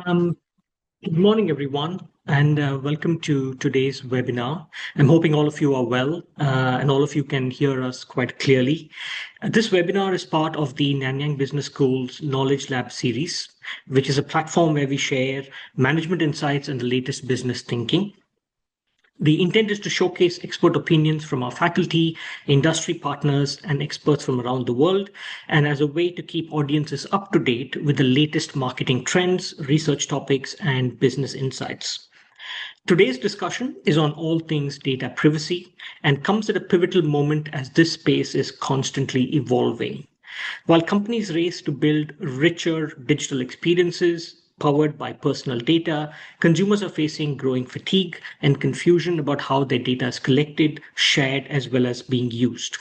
Um, Good morning, everyone, and welcome to today's webinar. I'm hoping all of you are well and all of you can hear us quite clearly. This webinar is part of the Nanyang Business School's Knowledge Lab series, which is a platform where we share management insights and the latest business thinking. The intent is to showcase expert opinions from our faculty, industry partners, and experts from around the world, and as a way to keep audiences up to date with the latest marketing trends, research topics, and business insights. Today's discussion is on all things data privacy and comes at a pivotal moment as this space is constantly evolving. While companies race to build richer digital experiences powered by personal data, consumers are facing growing fatigue and confusion about how their data is collected, shared, as well as being used.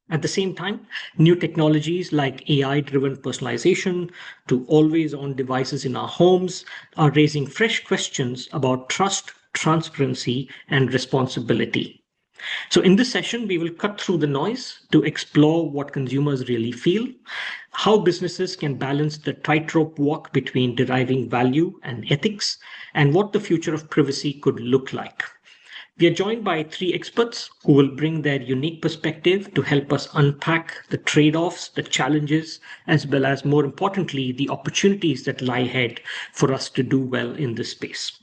At the same time, new technologies like AI driven personalization to always on devices in our homes are raising fresh questions about trust, transparency, and responsibility. So, in this session, we will cut through the noise to explore what consumers really feel, how businesses can balance the tightrope walk between deriving value and ethics, and what the future of privacy could look like. We are joined by three experts who will bring their unique perspective to help us unpack the trade offs, the challenges, as well as, more importantly, the opportunities that lie ahead for us to do well in this space.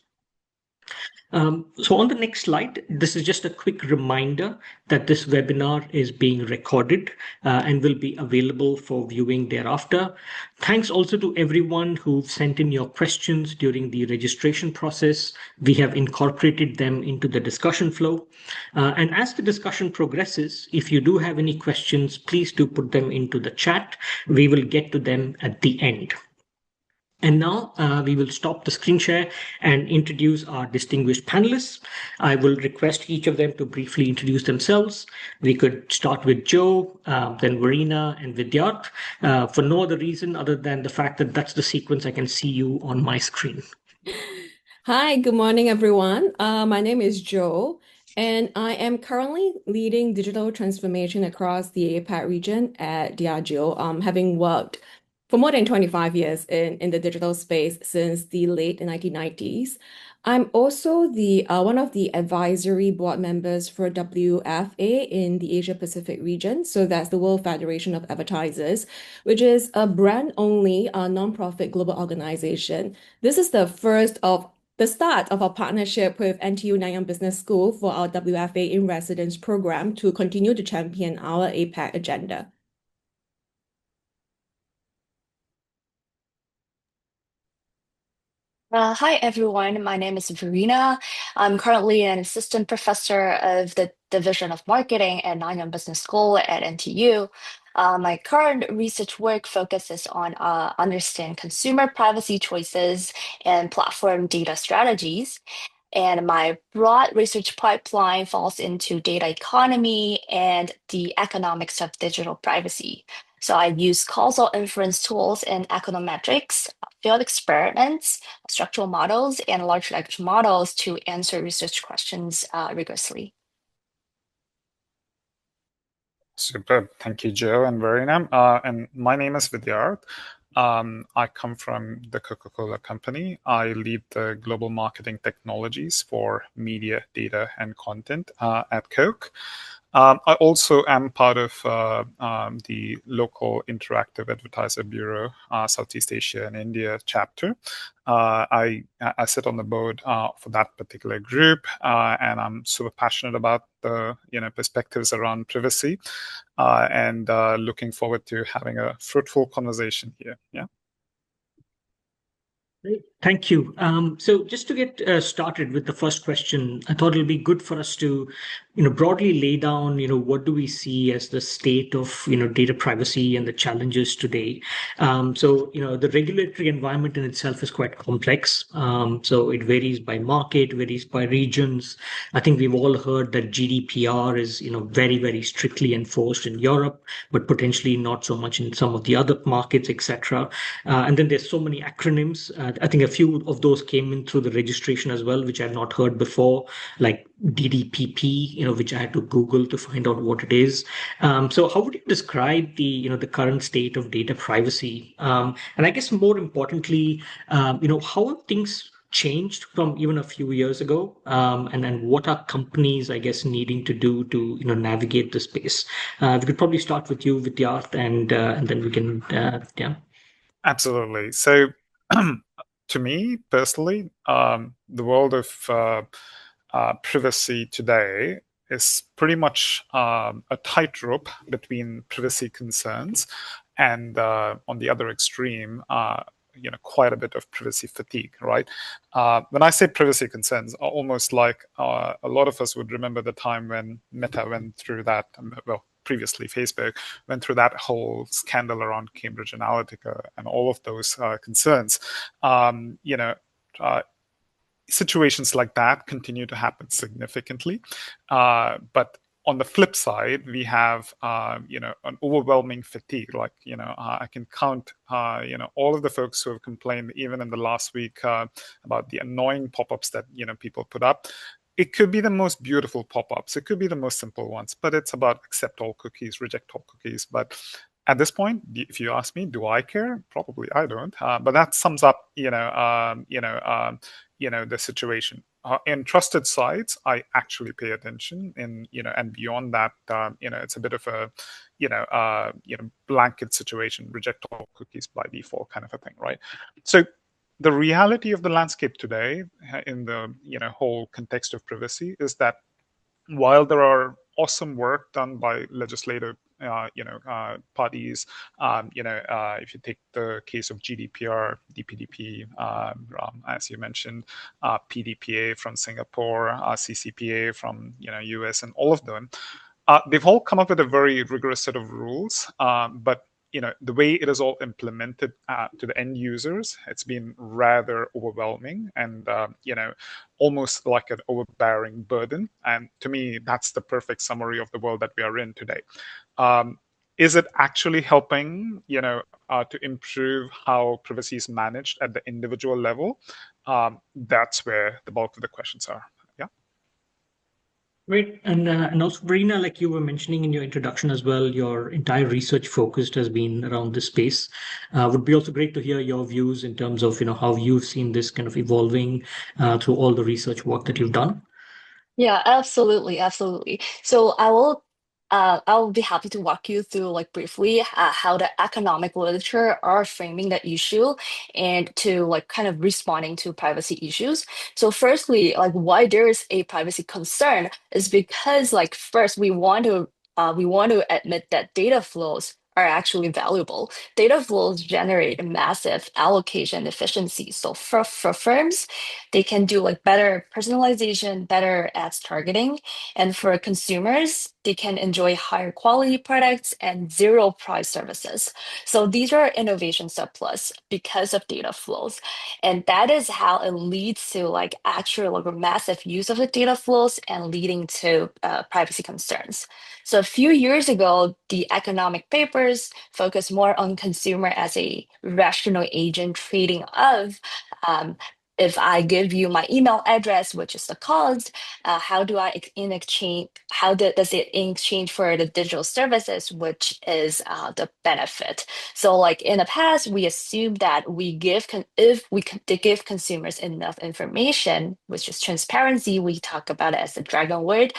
So on the next slide, this is just a quick reminder that this webinar is being recorded and will be available for viewing thereafter. Thanks also to everyone who sent in your questions during the registration process. We have incorporated them into the discussion flow. And as the discussion progresses, if you do have any questions, please do put them into the chat. We will get to them at the end. And now we will stop the screen share and introduce our distinguished panelists. I will request each of them to briefly introduce themselves. We could start with Joe, then Verina, and Vidyarth, for no other reason other than the fact that that's the sequence I can see you on my screen. Hi, good morning, everyone. My name is Joe, and I am currently leading digital transformation across the APAC region at Diageo, having worked for more than 25 years in the digital space since the late 1990s. I'm also the one of the advisory board members for WFA in the Asia Pacific region. So that's the World Federation of Advertisers, which is a brand-only nonprofit global organization. This is the start of our partnership with NTU Nanyang Business School for our WFA in Residence program to continue to champion our APAC agenda. Hi everyone, my name is Verina. I'm currently an assistant professor of the Division of Marketing at Nanyang Business School at NTU. My current research work focuses on understand consumer privacy choices and platform data strategies. And my broad research pipeline falls into data economy and the economics of digital privacy. So I use causal inference tools in econometrics, field experiments, structural models, and large language models to answer research questions rigorously. Superb. Thank you, Joe and Verina. And my name is Vidyarth. I come from the Coca-Cola Company. I lead the global marketing technologies for media, data, and content at Coke. I also am part of the local Interactive Advertiser Bureau, Southeast Asia and India chapter. I sit on the board for that particular group, and I'm super passionate about the perspectives around privacy, and looking forward to having a fruitful conversation here. Yeah. Great. Thank you. So just to get started with the first question, I thought it'll be good for us to, broadly lay down, what do we see as the state of, data privacy and the challenges today. So, the regulatory environment in itself is quite complex. So it varies by market, varies by regions. I think we've all heard that GDPR is, very, very strictly enforced in Europe, but potentially not so much in some of the other markets, etc. And then there's so many acronyms. I think few of those came in through the registration as well, which I've not heard before, like DDPP, which I had to Google to find out what it is. So how would you describe the current state of data privacy? And I guess more importantly, how have things changed from even a few years ago? And what are companies, I guess, needing to do to navigate the space? We could probably start with you, Vidyarth, and then we can yeah. Absolutely. So, to me personally, the world of privacy today is pretty much a tightrope between privacy concerns and, on the other extreme, quite a bit of privacy fatigue, right? When I say privacy concerns, almost like a lot of us would remember the time when Meta went through that, well, previously Facebook went through that whole scandal around Cambridge Analytica and all of those concerns. Situations like that continue to happen significantly, but on the flip side, we have an overwhelming fatigue. Like I can count all of the folks who have complained even in the last week about the annoying pop-ups that people put up. It could be the most beautiful pop-ups. It could be the most simple ones, but it's about accept all cookies, reject all cookies. But at this point, if you ask me, do I care? Probably I don't. But that sums up, the situation. In trusted sites, I actually pay attention, and beyond that, it's a bit of a, blanket situation, reject all cookies by default kind of a thing, right? So the reality of the landscape today, in the whole context of privacy, is that while there are awesome work done by legislative parties, if you take the case of GDPR, DPDP, as you mentioned, PDPA from Singapore, CCPA from US, and all of them, they've all come up with a very rigorous set of rules, but the way it is all implemented to the end users, it's been rather overwhelming and almost like an overbearing burden. And to me, that's the perfect summary of the world that we are in today. Is it actually helping to improve how privacy is managed at the individual level? That's where the bulk of the questions are. Great. And also, Verina, like you were mentioning in your introduction as well, your entire research focused has been around this space. Would be also great to hear your views in terms of how you've seen this kind of evolving through all the research work that you've done. Yeah, absolutely, absolutely. So I'll be happy to walk you through like briefly how the economic literature are framing the issue and to like kind of responding to privacy issues. So firstly, like why there is a privacy concern is because like first we want to admit that data flows are actually valuable. Data flows generate massive allocation efficiency. So for firms, they can do like better personalization, better ads targeting. And for consumers, they can enjoy higher quality products and zero price services. So these are innovation surplus because of data flows. And that is how it leads to like actual like, massive use of the data flows and leading to privacy concerns. So a few years ago, the economic papers focused more on consumer as a rational agent trading of if I give you my email address, which is the cost, how do I in exchange? Does it in exchange for the digital services, which is the benefit? So, like in the past, we assumed that we give if we give consumers enough information, which is transparency, we talk about it as the dragon word,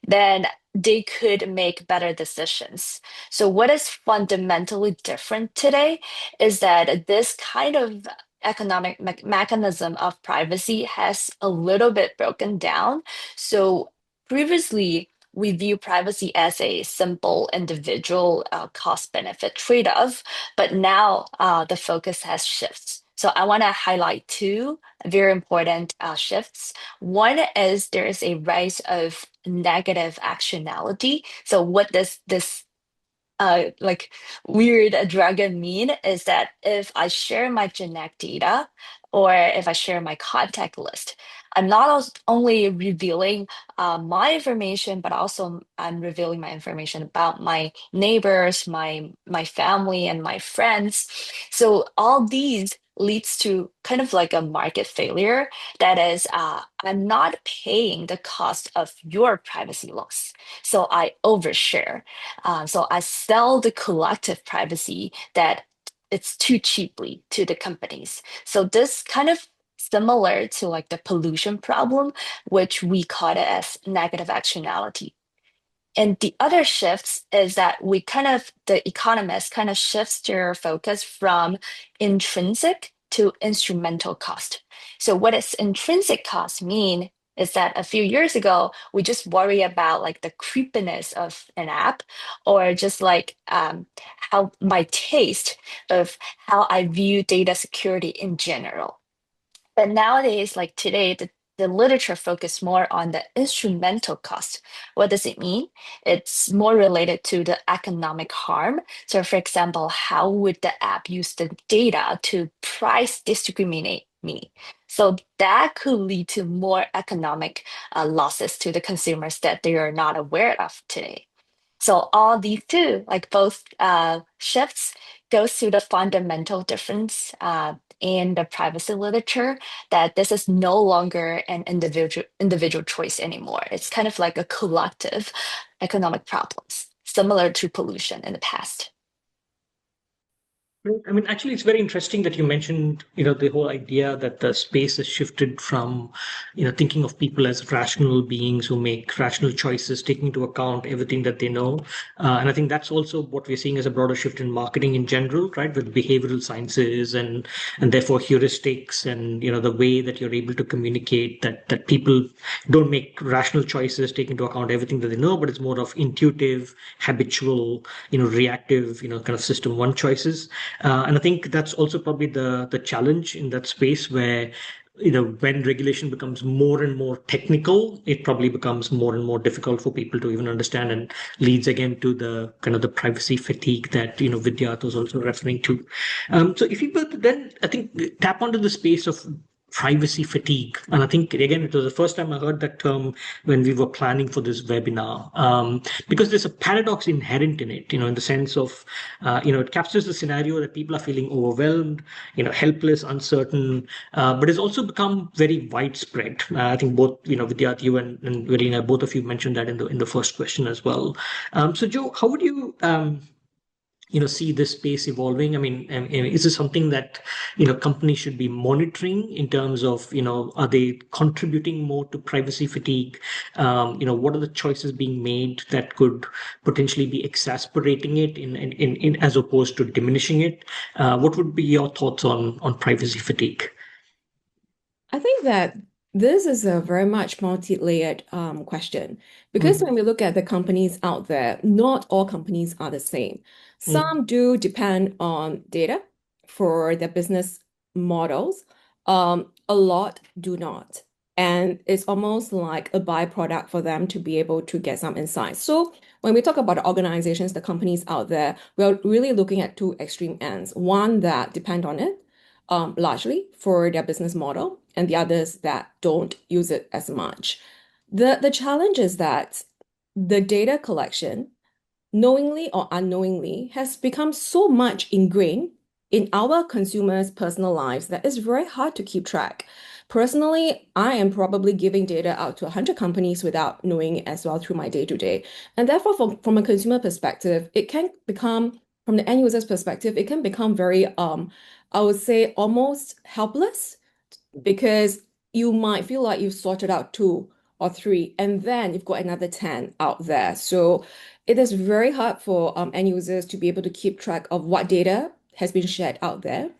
then they could make better decisions. So, what is fundamentally different today is that this kind of economic mechanism of privacy has a little bit broken down. So previously, we view privacy as a simple individual cost benefit trade off, but now the focus has shifted. So I want to highlight two very important shifts. One is there is a rise of negative actionality. So what does this like weird dragon mean is that if I share my genetic data or if I share my contact list, I'm not only revealing my information, but also I'm revealing my information about my neighbors, my family, and my friends. So all these leads to kind of like a market failure. That is, I'm not paying the cost of your privacy loss. So I overshare. So I sell the collective privacy that it's too cheaply to the companies. So this kind of similar to like the pollution problem, which we call it as negative externality. And the other shifts is that the economists kind of shifts their focus from intrinsic to instrumental cost. So what does intrinsic cost mean is that a few years ago, we just worry about like the creepiness of an app or just like how my taste of how I view data security in general. But nowadays, like today, the literature focus more on the instrumental cost. What does it mean? It's more related to the economic harm. So, for example, how would the app use the data to price discriminate me? So that could lead to more economic losses to the consumers that they are not aware of today. So all these two, like both shifts, goes to the fundamental difference in the privacy literature that this is no longer an individual choice anymore. It's kind of like a collective economic problems, similar to pollution in the past. I mean, actually, it's very interesting that you mentioned, the whole idea that the space has shifted from, thinking of people as rational beings who make rational choices, taking into account everything that they know. And I think that's also what we're seeing as a broader shift in marketing in general, right? With behavioral sciences and therefore heuristics and, the way that you're able to communicate that people don't make rational choices, take into account everything that they know, but it's more of intuitive, habitual, reactive, kind of system one choices. And I think that's also probably the challenge in that space where when regulation becomes more and more technical, it probably becomes more and more difficult for people to even understand and leads again to the kind of the privacy fatigue that Vidyat was also referring to. So if you were to then I think tap onto the space of privacy fatigue. And I think, again, it was the first time I heard that term when we were planning for this webinar, because there's a paradox inherent in it, in the sense of, it captures the scenario that people are feeling overwhelmed, helpless, uncertain, but it's also become very widespread. I think both, Vidyat, you and Verina, both of you mentioned that in the first question as well. So, Joe, how would you see this space evolving? I mean, is this something that companies should be monitoring in terms of are they contributing more to privacy fatigue? What are the choices being made that could potentially be exacerbating it in as opposed to diminishing it? What would be your thoughts on privacy fatigue? I think that this is a very much multi-layered question because Mm, when we look at the companies out there, not all companies are the same. mm, Some do depend on data for their business models. A lot do not. And it's almost like a byproduct for them to be able to get some insights. So when we talk about the organizations, the companies out there, we're really looking at two extreme ends. One that depend on it largely for their business model, and the others that don't use it as much. The challenge is that the data collection, knowingly or unknowingly, has become so much ingrained in our consumers' personal lives that it's very hard to keep track. Personally, I am probably giving data out to 100 companies without knowing it as well through my day-to-day. And therefore, from a consumer perspective, it can become, from the end user's perspective, it can become very, I would say, almost helpless because you might feel like you've sorted out two or three, and then you've got another 10 out there. So it is very hard for end users to be able to keep track of what data has been shared out there,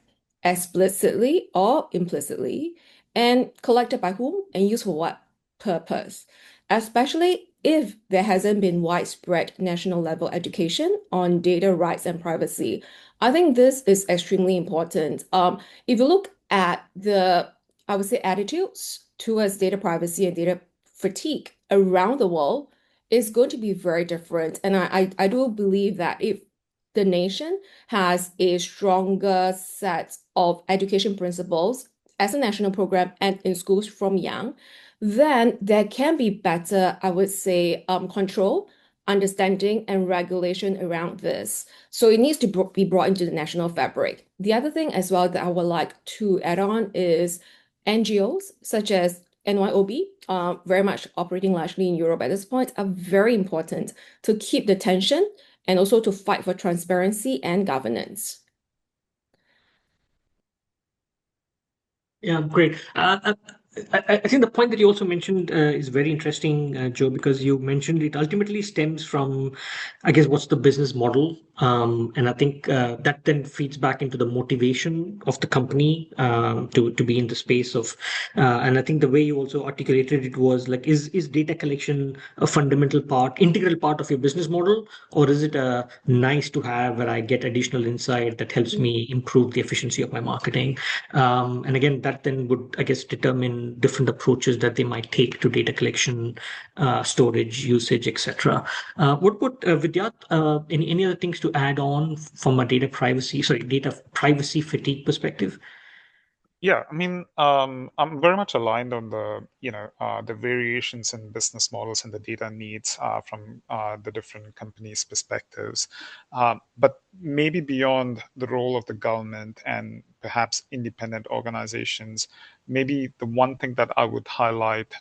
explicitly or implicitly, and collected by whom and used for what purpose, especially if there hasn't been widespread national level education on data rights and privacy. I think this is extremely important. If you look at the, I would say, attitudes towards data privacy and data fatigue around the world, is going to be very different. And I do believe that if the nation has a stronger set of education principles as a national program and in schools from young, then there can be better, I would say, control, understanding and regulation around this. So it needs to be brought into the national fabric. The other thing as well that I would like to add on is NGOs such as NYOB, very much operating largely in Europe at this point, are very important to keep the tension and also to fight for transparency and governance. Yeah, great. I think the point that you also mentioned is very interesting, Joe, because you mentioned it ultimately stems from, I guess, what's the business model? And I think that then feeds back into the motivation of the company to be in the space of. And I think the way you also articulated it was like, is data collection a fundamental part, integral part of your business model, or is it a nice to have where I get additional insight that helps me improve the efficiency of my marketing? And again, that then would, I guess, determine different approaches that they might take to data collection, storage, usage, etc. What would Vidyat, any other things to add on from a data privacy fatigue perspective? Yeah, I mean, I'm very much aligned on the variations in business models and the data needs from the different companies' perspectives. But maybe beyond the role of the government and perhaps independent organizations, maybe the one thing that I would highlight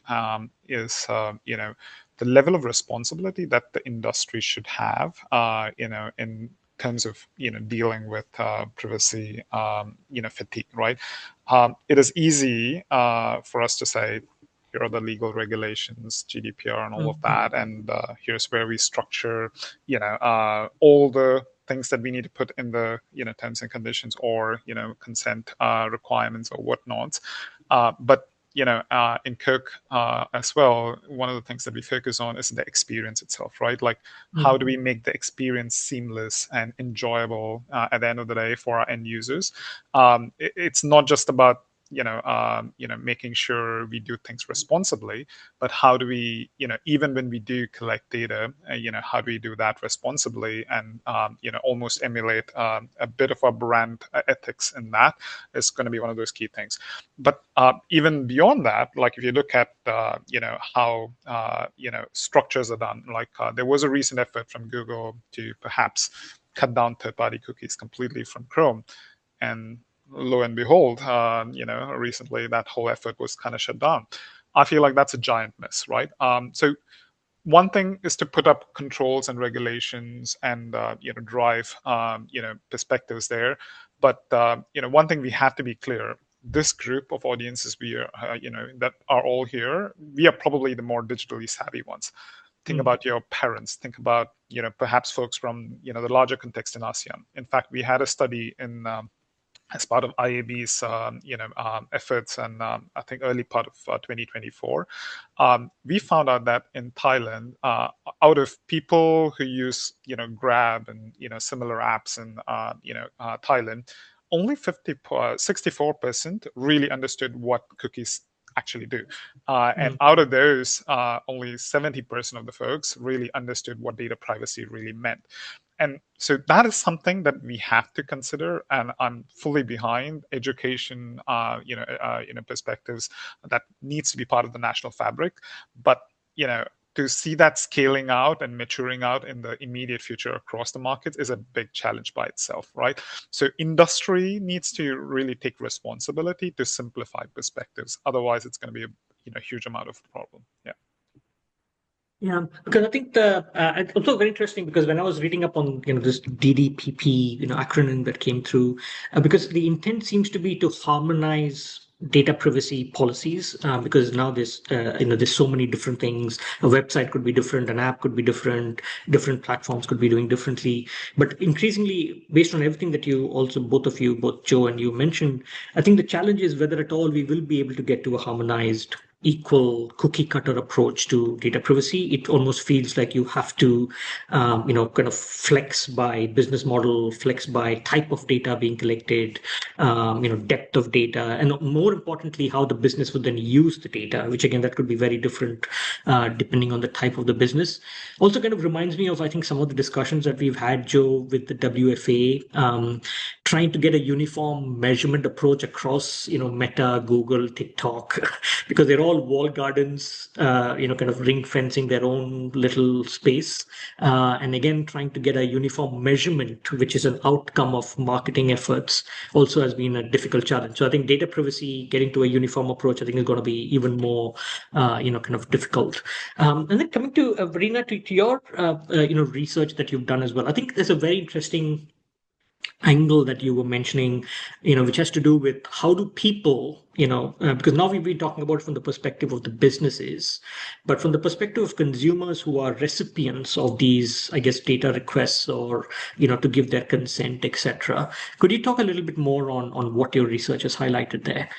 is, the level of responsibility that the industry should have, in terms of dealing with privacy fatigue, right? It is easy for us to say, here are the legal regulations, GDPR, and all of that, and here's where we structure, all the things that we need to put in the terms and conditions or consent requirements or whatnot. But in Cook as well, one of the things that we focus on is the experience itself, right? Like, how do we make the experience seamless and enjoyable at the end of the day for our end users? It's not just about making sure we do things responsibly, but how do we, even when we do collect data, how do we do that responsibly and, almost emulate a bit of a brand ethics in that is going to be one of those key things. But even beyond that, like if you look at, how, structures are done, like there was a recent effort from Google to perhaps cut down third-party cookies completely from Chrome. And lo and behold, recently that whole effort was kind of shut down. I feel like that's a giant miss, right? So one thing is to put up controls and regulations and drive perspectives there. But one thing we have to be clear: this group of audiences we are, that are all here, we are probably the more digitally savvy ones. Think about your parents. Think about perhaps folks from the larger context in ASEAN. In fact, we had a study in as part of IAB's efforts, and I think early part of 2024, we found out that in Thailand, out of people who use Grab and similar apps in Thailand, only 64% really understood what cookies actually do. And out of those, only 70% of the folks really understood what data privacy really meant. And so that is something that we have to consider, and I'm fully behind education, perspectives that needs to be part of the national fabric. But to see that scaling out and maturing out in the immediate future across the markets is a big challenge by itself, right? So industry needs to really take responsibility to simplify perspectives. Otherwise, it's going to be a huge amount of problem. Yeah. Yeah, because I think it's also very interesting because when I was reading up on this DDPP acronym that came through, because the intent seems to be to harmonize data privacy policies, because now there's so many different things. A website could be different, an app could be different platforms could be doing differently. But increasingly, based on everything that you also, both Joe and you mentioned, I think the challenge is whether at all we will be able to get to a harmonized equal cookie cutter approach to data privacy. It almost feels like you have to, kind of flex by business model, flex by type of data being collected, depth of data, and more importantly, how the business would then use the data, which again, that could be very different depending on the type of the business. Also kind of reminds me of, I think, some of the discussions that we've had, Joe, with the WFA, trying to get a uniform measurement approach across, Meta, Google, TikTok, because they're all all wall gardens, kind of ring fencing their own little space. And again, trying to get a uniform measurement, which is an outcome of marketing efforts, also has been a difficult challenge. So I think data privacy, getting to a uniform approach, I think is going to be even more, kind of difficult. And then coming to Verina, to your, research that you've done as well, I think there's a very interesting angle that you were mentioning, which has to do with how do people, because now we've been talking about it from the perspective of the businesses, but from the perspective of consumers who are recipients of these, I guess, data requests or, to give their consent, etc. Could you talk a little bit more on what your research has highlighted there?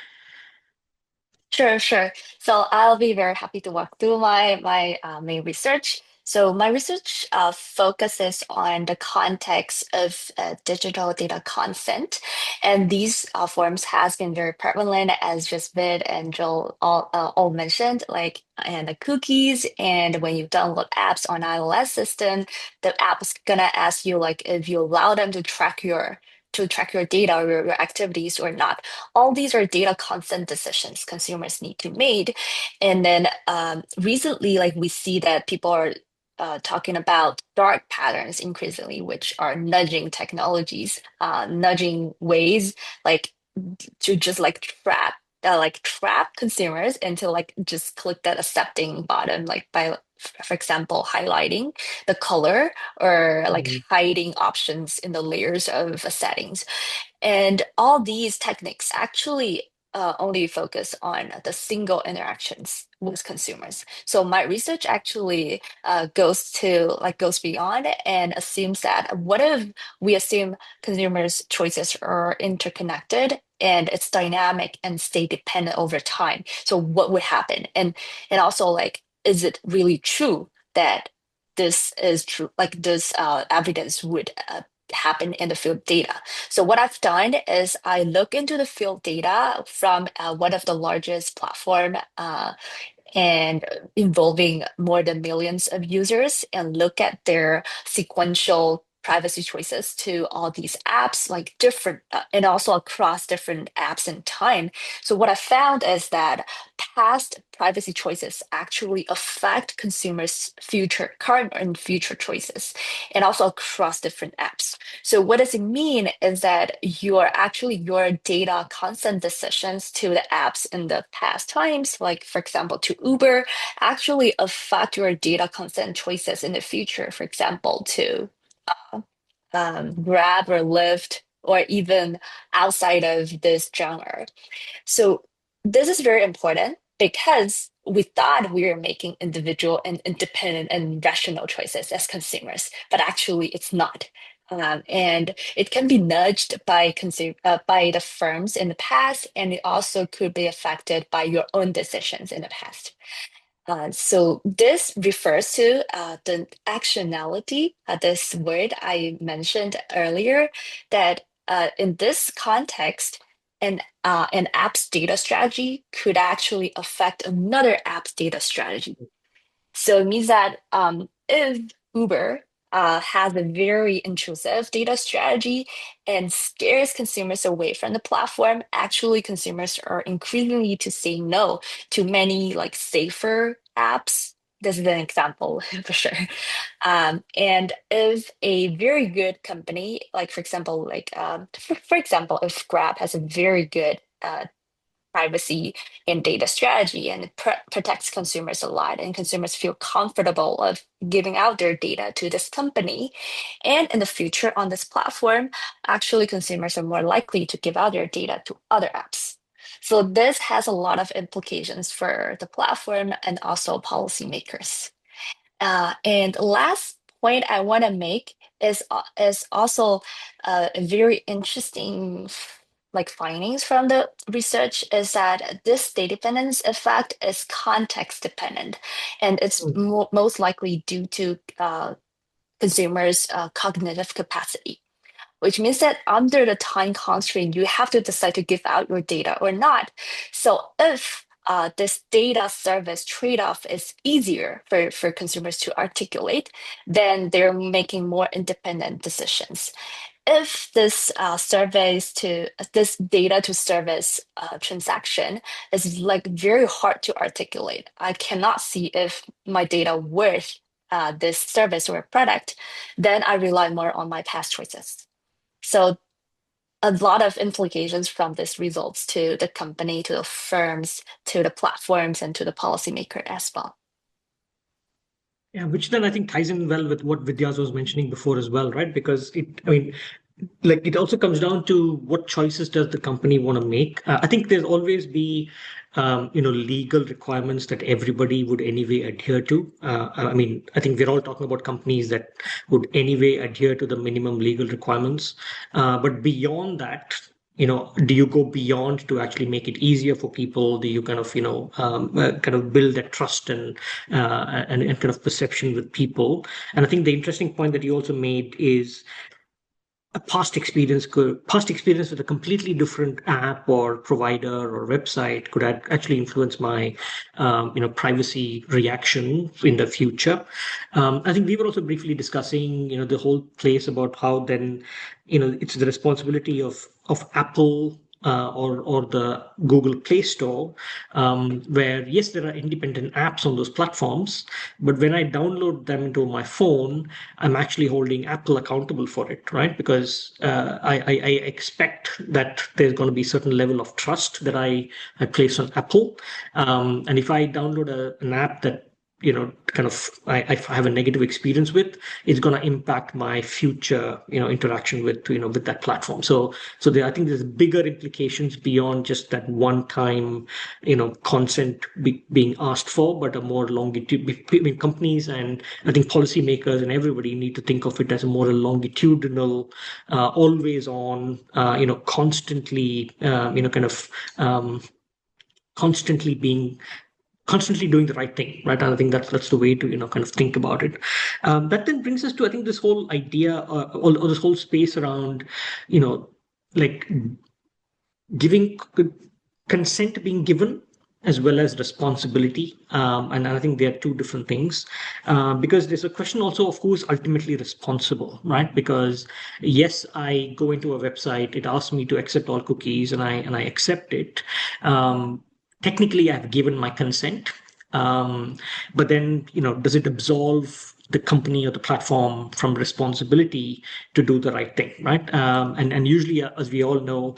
Sure. So I'll be very happy to walk through my main research. So my research focuses on the context of digital data consent, and these forms has been very prevalent, as just Vid and Joel all mentioned, like and the cookies, and when you download apps on iOS system, the app is gonna ask you like if you allow them to track your data or your activities or not. All these are data consent decisions consumers need to make. And then recently, like we see that people are talking about dark patterns increasingly, which are nudging technologies, nudging ways like to just like trap consumers into like just click that accepting button, like by for example highlighting the color or like hiding options in the layers of settings. And all these techniques actually only focus on the single interactions with consumers. So my research actually goes beyond and assumes that what if we assume consumers' choices are interconnected and it's dynamic and stay dependent over time? So what would happen? And also like, is it really true that this is true? Like this evidence would happen in the field data. So what I've done is I look into the field data from one of the largest platform and involving more than millions of users and look at their sequential privacy choices to all these apps, like different and also across different apps in time. So what I found is that past privacy choices actually affect consumers' future, current and future choices, and also across different apps. So what does it mean is that your data consent decisions to the apps in the past times, like for example to Uber, actually affect your data consent choices in the future. For example, to Grab or Lyft, or even outside of this genre. So this is very important because we thought we were making individual and independent and rational choices as consumers, but actually it's not. And it can be nudged by the firms in the past, and it also could be affected by your own decisions in the past. So this refers to the actionality, this word I mentioned earlier, that in this context, an app's data strategy could actually affect another app's data strategy. So it means that if Uber has a very intrusive data strategy and scares consumers away from the platform, actually consumers are increasingly to say no to many like safer apps. This is an example for sure. And if a very good company, like for example, for example, if Grab has a very good privacy and data strategy, and it protects consumers a lot, and consumers feel comfortable of giving out their data to this company, and in the future on this platform, actually consumers are more likely to give out their data to other apps. So this has a lot of implications for the platform and also policymakers. And last point I want to make is also a very interesting like findings from the research is that this state dependence effect is context dependent, and it's most likely due to consumers' cognitive capacity, which means that under the time constraint, you have to decide to give out your data or not. So if this data service trade-off is easier for consumers to articulate, then they're making more independent decisions. if this this data to service transaction is like very hard to articulate, I cannot see if my data worth this service or product, then I rely more on my past choices. So a lot of implications from this results to the company, to the firms, to the platforms, and to the policymaker as well. Yeah, which then I think ties in well with what Vidyas was mentioning before as well, right? Because like it also comes down to what choices does the company want to make. I think there's always be, legal requirements that everybody would anyway adhere to. I think we're all talking about companies that would anyway adhere to the minimum legal requirements. But beyond that, do you go beyond to actually make it easier for people? Do you kind of, kind of build that trust and kind of perception with people? And I think the interesting point that you also made is a past experience with a completely different app or provider or website could actually influence my privacy reaction in the future. I think we were also briefly discussing the whole place about how then it's the responsibility of Apple or the Google Play Store, where yes, there are independent apps on those platforms, but when I download them into my phone, I'm actually holding Apple accountable for it, right? Because I expect that there's going to be a certain level of trust that I place on Apple, and if I download an app that kind of I have a negative experience with, it's going to impact my future interaction with that platform. I think there's bigger implications beyond just that one time consent being asked for, but a more longitude. Companies and I think policymakers and everybody need to think of it as a more longitudinal, always on, constantly, constantly doing the right thing, right? And I think that's the way to kind of think about it. That then brings us to, I think, this whole idea or this whole space around like giving consent being given as well as responsibility, and I think they are two different things, because there's a question also of who's ultimately responsible, right? Because yes, I go into a website, it asks me to accept all cookies, and I accept it. Technically I've given my consent, but then does it absolve the company or the platform from responsibility to do the right thing, right? And usually, as we all know,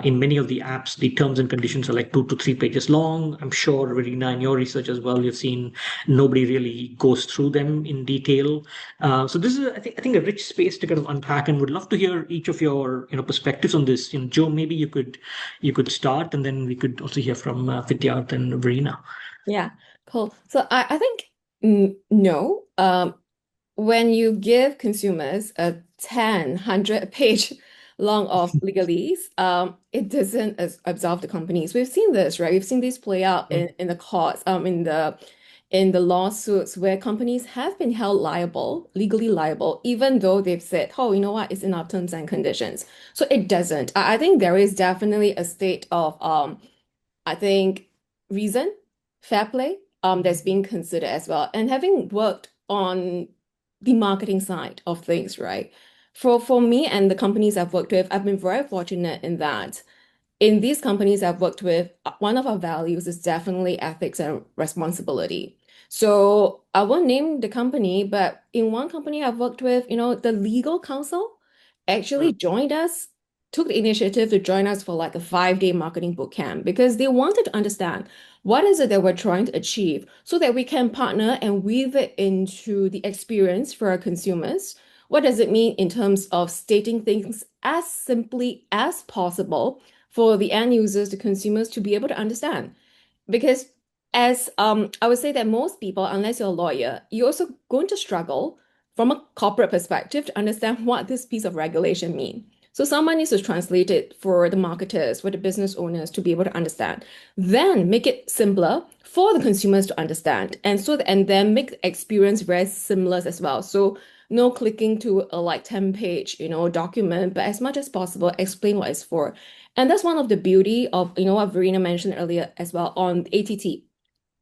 in many of the apps, the terms and conditions are like 2 to 3 pages long. I'm sure, Verina, in your research as well, you've seen nobody really goes through them in detail. So this is, I think, a rich space to kind of unpack, and would love to hear each of your perspectives on this. Joe, maybe you could start, and then we could also hear from Vidyarth and Verina. Yeah, cool. So I think no. When you give consumers a 100-page long of legalese, it doesn't absolve the companies. We've seen this, right? We've seen this play out in the courts, in the lawsuits where companies have been held liable, legally liable, even though they've said, oh, you know what, it's in our terms and conditions. So it doesn't. I think there is definitely a state of I think reason, fair play, that's being considered as well. And having worked on the marketing side of things, right? For me and the companies I've worked with, I've been very fortunate in that in these companies I've worked with, one of our values is definitely ethics and responsibility. So I won't name the company, but in one company I've worked with, the legal counsel actually joined us, took the initiative to join us for like a 5-day marketing boot camp because they wanted to understand what is it that we're trying to achieve so that we can partner and weave it into the experience for our consumers. What does it mean in terms of stating things as simply as possible for the end users, the consumers to be able to understand? Because as I would say that most people, unless you're a lawyer, you're also going to struggle from a corporate perspective to understand what this piece of regulation means. So someone needs to translate it for the marketers, for the business owners to be able to understand. Then make it simpler for the consumers to understand. And then make the experience very seamless as well. So no clicking to a like 10-page, document, but as much as possible, explain what it's for. And that's one of the beauty of, what Verena mentioned earlier as well on ATT.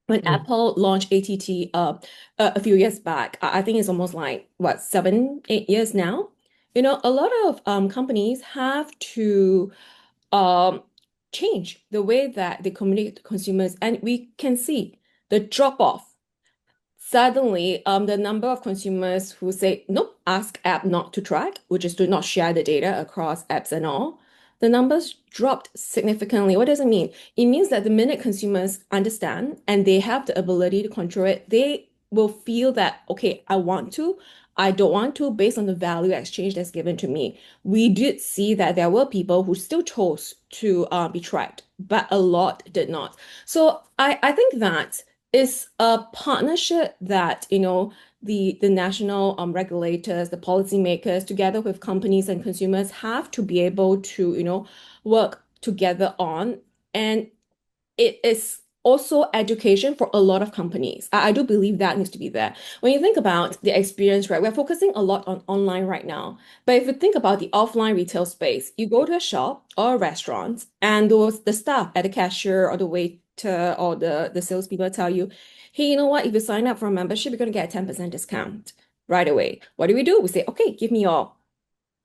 When Apple launched ATT a few years back, I think it's almost like, what, 7, 8 years now? A lot of companies have to um, change the way that they communicate to consumers, and we can see the drop off. Suddenly, the number of consumers who say, nope, ask app not to track, which is to not share the data across apps and all, the numbers dropped significantly. What does it mean? It means that the minute consumers understand and they have the ability to control it, they will feel that, okay, I want to, I don't want to, based on the value exchange that's given to me. We did see that there were people who still chose to be tracked, but a lot did not. So I think that is a partnership that, the national regulators, the policymakers, together with companies and consumers have to be able to, work together on. And it is also education for a lot of companies. I do believe that needs to be there. When you think about the experience, right, we're focusing a lot on online right now. But if you think about the offline retail space, you go to a shop or a restaurant, and the staff at the cashier or the waiter or the salespeople tell you, hey, you know what? If you sign up for a membership, you're going to get a 10% discount right away. What do? We say, okay, give me your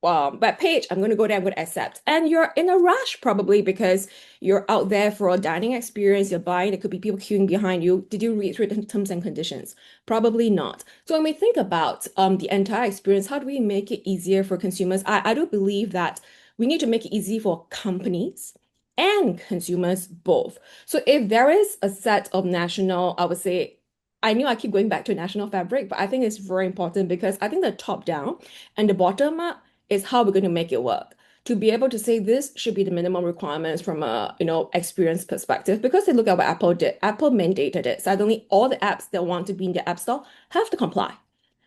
web page. I'm going to go there, I'm going to accept. And you're in a rush probably because you're out there for a dining experience, you're buying, there could be people queuing behind you. Did you read through the terms and conditions? Probably not. So when we think about the entire experience, how do we make it easier for consumers? I do believe that we need to make it easy for companies and consumers both. So if there is a set of national, I would say, I knew I keep going back to national fabric, but I think it's very important because I think the top down and the bottom up is how we're going to make it work. To be able to say this should be the minimum requirements from a experience perspective, because they look at what Apple did. Apple mandated it. Suddenly, all the apps that want to be in the App Store have to comply.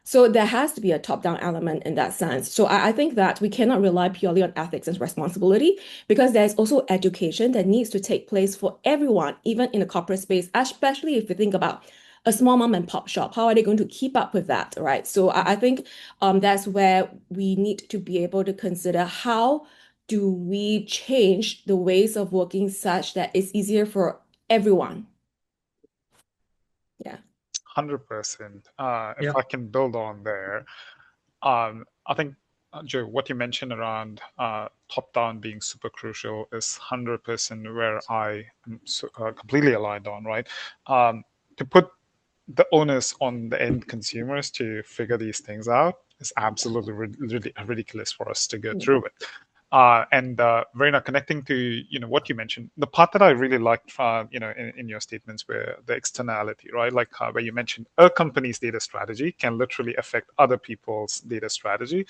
So there has to be a top-down element in that sense. So I think that we cannot rely purely on ethics and responsibility because there's also education that needs to take place for everyone, even in the corporate space, especially if you think about a small mom and pop shop. How are they going to keep up with that, right? So I think that's where we need to be able to consider how do we change the ways of working such that it's easier for everyone. Yeah. 100%. If Yeah. I can build on there, I think, Joe, what you mentioned around top down being super crucial is 100% where I am completely aligned on, right? To put the onus on the end consumers to figure these things out is absolutely ridiculous for us to go through it. And Verena, connecting to what you mentioned, the part that I really liked, in your statements were the externality, right? Like where you mentioned a company's data strategy can literally affect other people's data strategy.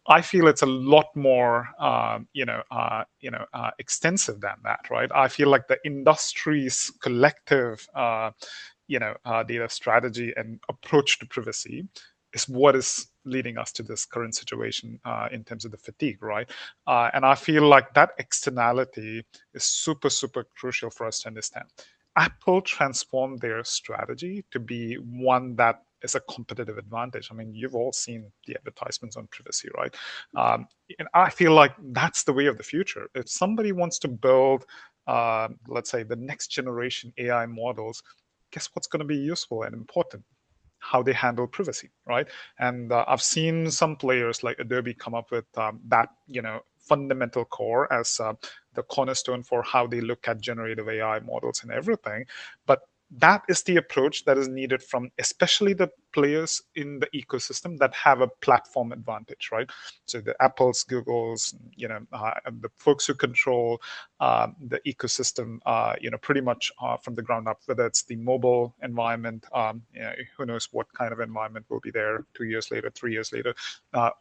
I feel it's a lot more, extensive than that, right? I feel like the industry's collective, data strategy and approach to privacy is what is leading us to this current situation in terms of the fatigue, right? And I feel like that externality is super, super crucial for us to understand. Apple transformed their strategy to be one that is a competitive advantage. I mean, you've all seen the advertisements on privacy, right? And I feel like that's the way of the future. If somebody wants to build, let's say, the next generation AI models, guess what's going to be useful and important? How they handle privacy, right? And I've seen some players like Adobe come up with that, fundamental core as the cornerstone for how they look at generative AI models and everything. But that is the approach that is needed from especially the players in the ecosystem that have a platform advantage, right? So the Apples, Googles, the folks who control the ecosystem, pretty much from the ground up, whether it's the mobile environment, who knows what kind of environment will be there 2 years later, 3 years later.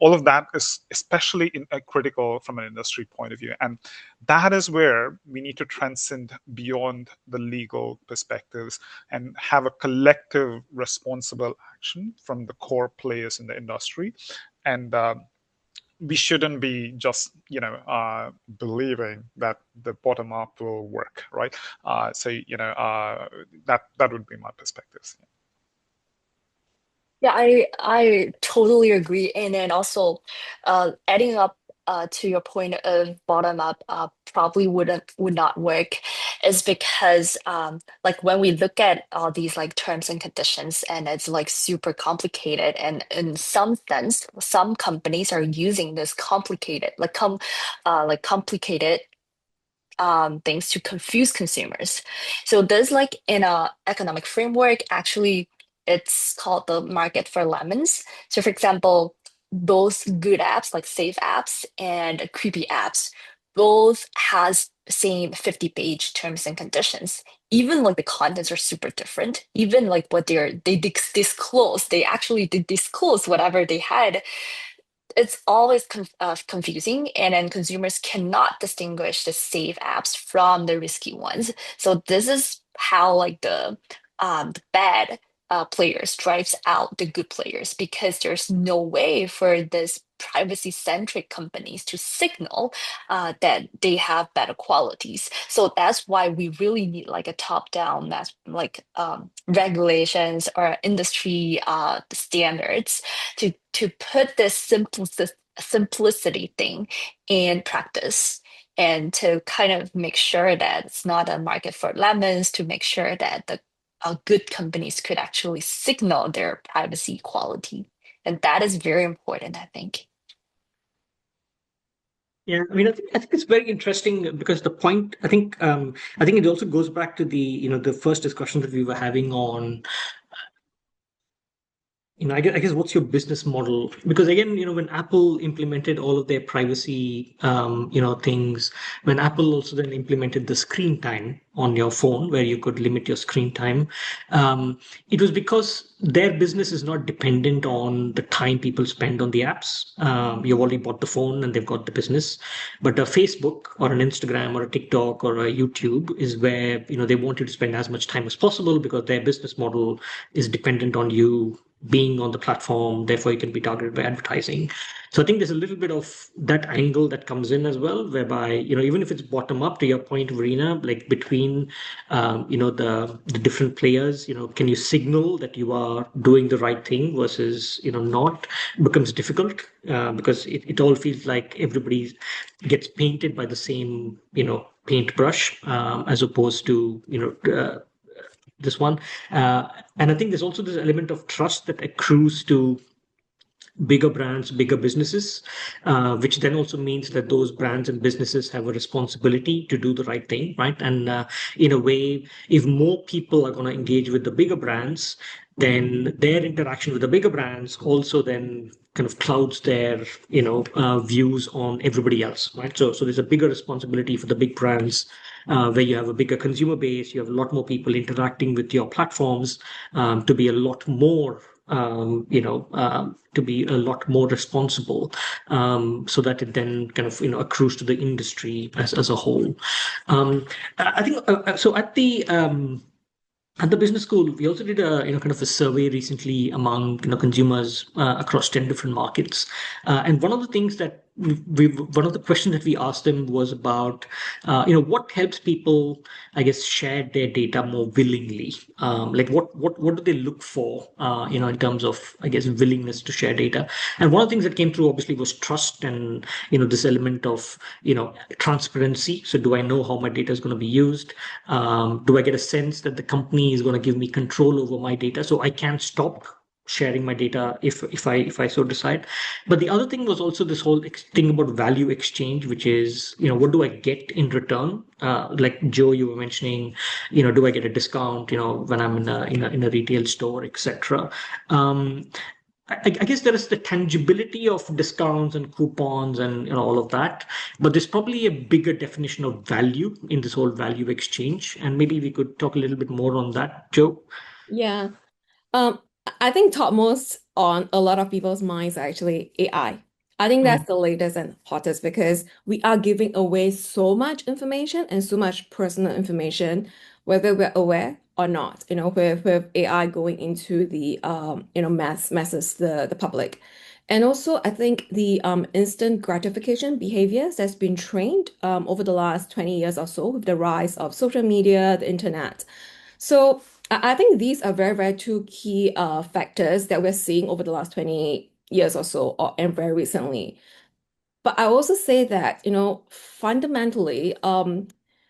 All of that is especially critical from an industry point of view. And that is where we need to transcend beyond the legal perspectives and have a collective responsible action from the core players in the industry. And we shouldn't be just believing that the bottom up will work, right? That would be my perspectives. Yeah, I totally agree. And then also, adding up to your point of bottom up probably would not work is because like when we look at all these like terms and conditions and it's like super complicated, and in some sense some companies are using this complicated like complicated things to confuse consumers. So this, like in a economic framework, actually it's called the market for lemons. So for example, those good apps like safe apps and creepy apps both has same 50-page terms and conditions. Even like the contents are super different. Even like what disclose, they actually did disclose whatever they had. It's always confusing, and then consumers cannot distinguish the safe apps from the risky ones. So this is how like the bad players drives out the good players, because there's no way for this privacy-centric companies to signal that they have better qualities. So that's why we really need like a top-down that's like regulations or industry standards to put this simplicity thing in practice, and to kind of make sure that it's not a market for lemons, to make sure that the good companies could actually signal their privacy quality. And that is very important, I think. Yeah, I mean, I think it's very interesting because the point, I think it also goes back to the, the first discussion that we were having on, I guess what's your business model? Because again, when Apple implemented all of their privacy, things, when Apple also then implemented the screen time on your phone, where you could limit your screen time, it was because their business is not dependent on the time people spend on the apps. You've already bought the phone and they've got the business. But a Facebook or an Instagram or a TikTok or a YouTube is where, they want you to spend as much time as possible because their business model is dependent on you being on the platform, therefore you can be targeted by advertising. So I think there's a little bit of that angle that comes in as well, whereby, even if it's bottom up, to your point, Verena, like between, the different players, can you signal that you are doing the right thing versus, not, becomes difficult because it all feels like everybody gets painted by the same, paintbrush as opposed to, this one. And I think there's also this element of trust that accrues to bigger brands, bigger businesses, which then also means that those brands and businesses have a responsibility to do the right thing, right? And in a way, if more people are going to engage with the bigger brands, then their interaction with the bigger brands also then kind of clouds their views on everybody else, right? So there's a bigger responsibility for the big brands, where you have a bigger consumer base, you have a lot more people interacting with your platforms, to be a lot more to be a lot more responsible, so that it then kind of accrues to the industry as a whole. I think so. At the business school, we also did a kind of a survey recently among consumers across 10 different markets, and one of the things that one of the questions that we asked them was about what helps people, I guess, share their data more willingly. Like what do they look for in terms of, I guess, willingness to share data. And one of the things that came through obviously was trust and this element of transparency. So do I know how my data is going to be used? Do I get a sense that the company is going to give me control over my data so I can stop sharing my data if I so decide? But the other thing was also this whole thing about value exchange, which is what do I get in return? Like Joe, you were mentioning, do I get a discount? When I'm in a retail store, etc. I guess there is the tangibility of discounts and coupons and all of that, but there's probably a bigger definition of value in this whole value exchange. And maybe we could talk a little bit more on that, Joe. Yeah. Um, I think topmost on a lot of people's minds are actually AI. I think that's the latest and hottest because we are giving away so much information and so much personal information, whether we're aware or not, with AI going into the masses, the public. And also I think the instant gratification behaviors that's been trained over the last 20 years or so with the rise of social media, the internet. So I think these are very, very two key factors that we're seeing over the last 20 years or so, and very recently. But I also say that, fundamentally,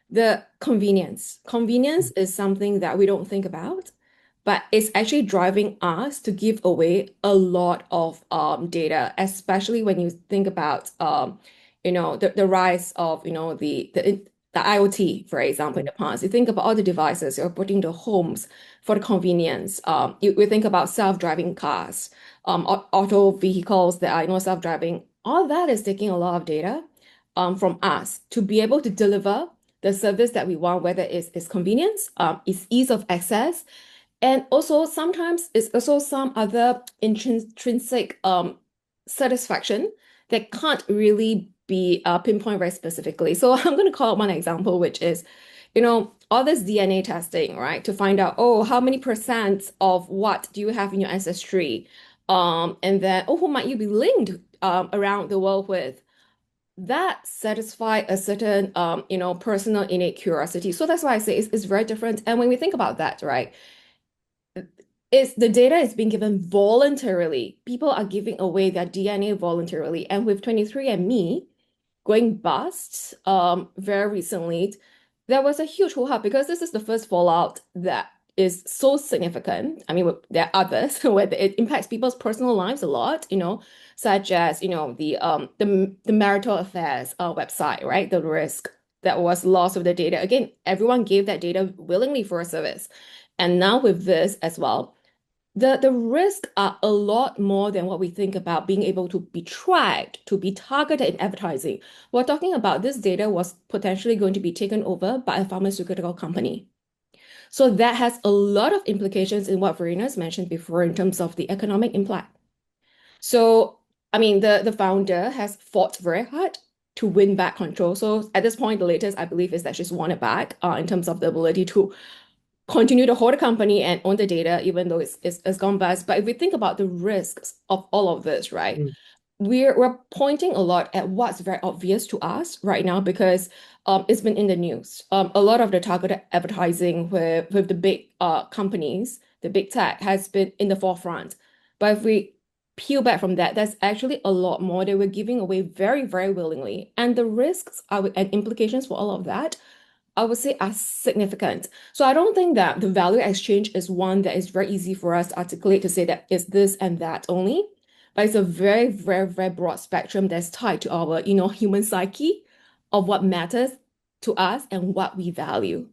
the convenience is something that we don't think about, but it's actually driving us to give away a lot of data, especially when you think about the rise of the IoT, for example, in the past. You think about all the devices you're putting to homes for the convenience. We think about self-driving cars, auto vehicles that are self-driving. All that is taking a lot of data from us to be able to deliver the service that we want, whether it's convenience, it's ease of access, and also sometimes it's also some other intrinsic satisfaction that can't really be pinpointed very specifically. So I'm going to call out one example, which is, all this DNA testing, right? To find out, oh, how many percent of what do you have in your ancestry? And then, oh, who might you be linked around the world with? That satisfy a certain personal innate curiosity. So that's why I say it's very different. And when we think about that, right, it's the data is being given voluntarily. People are giving away their DNA voluntarily. And with 23andMe going bust very recently, there was a huge hoo-ha because this is the first fallout that is so significant. I mean, there are others where it impacts people's personal lives a lot, such as, the marital affairs website, right? The risk that was loss of the data. Again, everyone gave that data willingly for a service. And now with this as well, the risks are a lot more than what we think about being able to be tracked, to be targeted in advertising. We're talking about this data was potentially going to be taken over by a pharmaceutical company. So that has a lot of implications in what Verena has mentioned before in terms of the economic impact. So, I mean, the founder has fought very hard to win back control. So at this point, the latest, I believe, is that she's won it back in terms of the ability to continue to hold the company and own the data, even though it's gone bust. But if we think about the risks of all of this, right? Mm. We're pointing a lot at what's very obvious to us right now because it's been in the news. A lot of the targeted advertising with the big companies, the big tech, has been in the forefront. But if we peel back from that, there's actually a lot more that we're giving away very, very willingly. And the risks and implications for all of that, I would say, are significant. So I don't think that the value exchange is one that is very easy for us to articulate to say that it's this and that only. But it's a very, very, very broad spectrum that's tied to our, human psyche of what matters to us and what we value.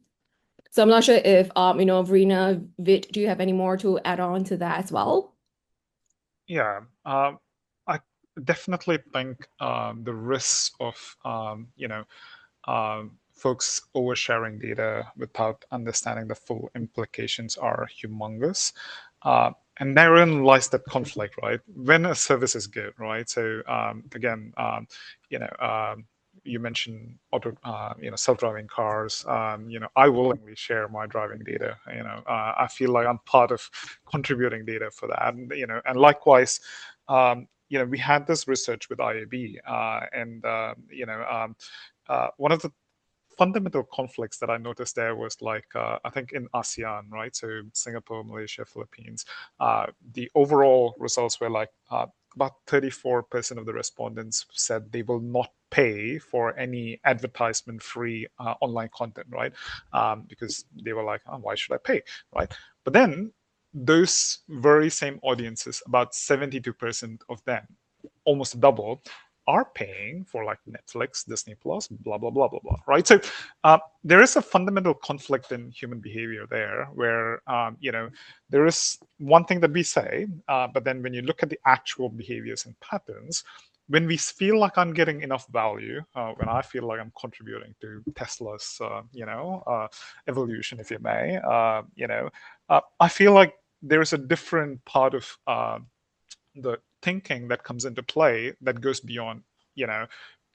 So I'm not sure if, Verena, Vit, do you have any more to add on to that as well? Yeah, I definitely think the risks of folks oversharing data without understanding the full implications are humongous. And therein lies that conflict, right? When a service is good, right? So again, you mentioned self-driving cars. I willingly share my driving data. I feel like I'm part of contributing data for that. And likewise, we had this research with IAB, and one of the fundamental conflicts that I noticed there was I think in ASEAN, right? So Singapore, Malaysia, Philippines, the overall results were about 34% of the respondents said they will not pay for any advertisement-free online content, right? Because they were like, oh, why should I pay, right? But then those very same audiences, about 72% of them, almost double, are paying for Netflix, Disney Plus, blah, blah, blah, blah, blah, right? So there is a fundamental conflict in human behavior there where, there is one thing that we say, but then when you look at the actual behaviors and patterns, when we feel like I'm getting enough value, when I feel like I'm contributing to Tesla's, evolution, if you may, I feel like there's a different part of the thinking that comes into play that goes beyond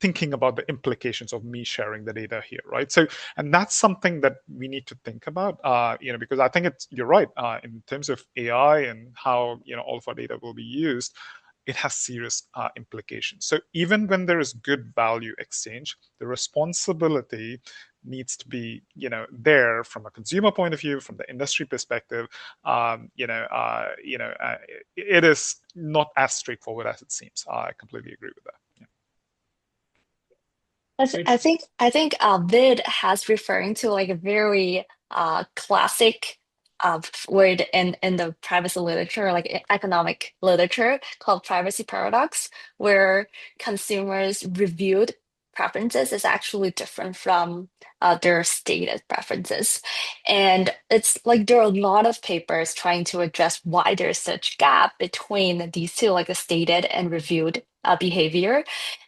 thinking about the implications of me sharing the data here, right? So, and that's something that we need to think about, because I think you're right in terms of AI and how all of our data will be used. It has serious implications. So even when there is good value exchange, the responsibility needs to be there from a consumer point of view, from the industry perspective. It is not as straightforward as it seems. I completely agree with that. Yeah. right? I think vid has referring to like a very classic word in the privacy literature, like economic literature, called privacy paradox, where consumers' reviewed preferences is actually different from their stated preferences. And it's like there are a lot of papers trying to address why there's such gap between these two, like the stated and reviewed behavior.